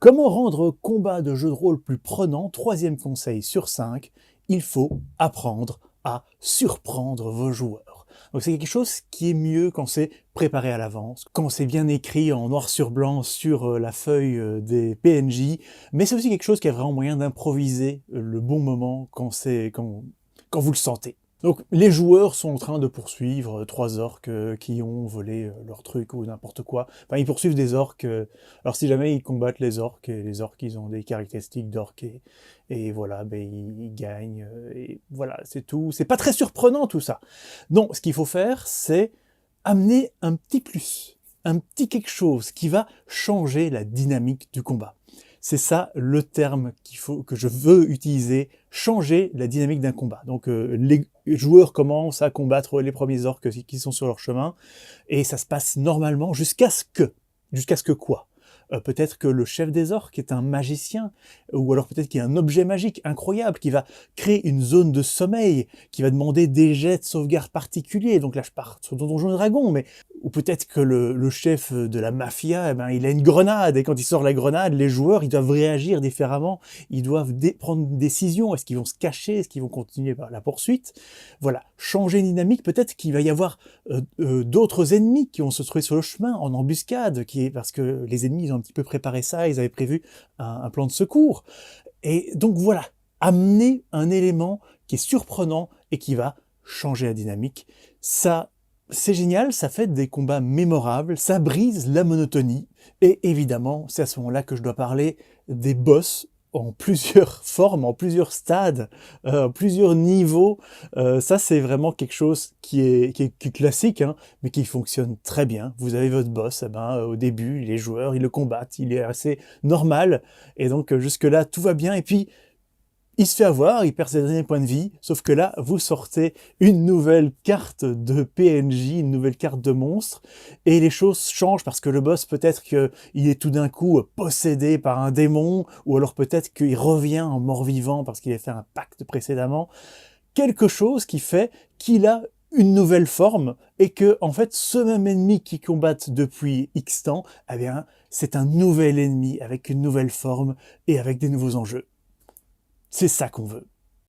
Comment rendre combat de jeu de rôle plus prenant? Troisième conseil sur 5, il faut apprendre à surprendre vos joueurs. Donc c'est quelque chose qui est mieux quand c'est préparé à l'avance, quand c'est bien écrit en noir sur blanc sur la feuille des PNJ, mais c'est aussi quelque chose qui a vraiment moyen d'improviser le bon moment quand vous le sentez. Donc les joueurs sont en train de poursuivre trois orques qui ont volé leur truc ou n'importe quoi. Enfin, ils poursuivent des orques. Alors si jamais ils combattent les orques, et les orques ils ont des caractéristiques d'orques et voilà, ben, ils gagnent. Et voilà, c'est tout. C'est pas très surprenant tout ça. Non, ce qu'il faut faire, c'est amener un petit plus, un petit quelque chose qui va changer la dynamique du combat. C'est ça le terme que je veux utiliser, changer la dynamique d'un combat. Donc les joueurs commencent à combattre les premiers orques qui sont sur leur chemin, et ça se passe normalement jusqu'à ce que quoi? Peut-être que le chef des orques est un magicien, ou alors peut-être qu'il y a un objet magique incroyable qui va créer une zone de sommeil, qui va demander des jets de sauvegarde particuliers. Donc là, je pars sur Donjons et Dragons, mais ou peut-être que le chef de la mafia, eh ben, il a une grenade, et quand il sort la grenade, les joueurs, ils doivent réagir différemment, ils doivent prendre une décision. Est-ce qu'ils vont se cacher? Est-ce qu'ils vont continuer par la poursuite? Voilà, changer une dynamique. Peut-être qu'il va y avoir d'autres ennemis qui vont se trouver sur le chemin en embuscade, parce que les ennemis ils ont un petit peu préparé ça, ils avaient prévu un plan de secours. Et donc voilà, amener un élément qui est surprenant et qui va changer la dynamique. Ça, c'est génial, ça fait des combats mémorables, ça brise la monotonie. Et évidemment, c'est à ce moment-là que je dois parler des boss en plusieurs formes, en plusieurs stades, plusieurs niveaux. Ça, c'est vraiment quelque chose qui est classique, hein, mais qui fonctionne très bien. Vous avez votre boss, eh ben, au début, les joueurs, ils le combattent, il est assez normal, et donc jusque-là, tout va bien. Et puis, il se fait avoir, il perd ses derniers points de vie, sauf que là, vous sortez une nouvelle carte de PNJ, une nouvelle carte de monstre, et les choses changent parce que le boss, peut-être qu'il est tout d'un coup possédé par un démon, ou alors peut-être qu'il revient en mort-vivant parce qu'il a fait un pacte précédemment. Quelque chose qui fait qu'il a une nouvelle forme, et que, en fait, ce même ennemi qui combatte depuis X temps, eh bien, c'est un nouvel ennemi avec une nouvelle forme et avec des nouveaux enjeux. C'est ça qu'on veut.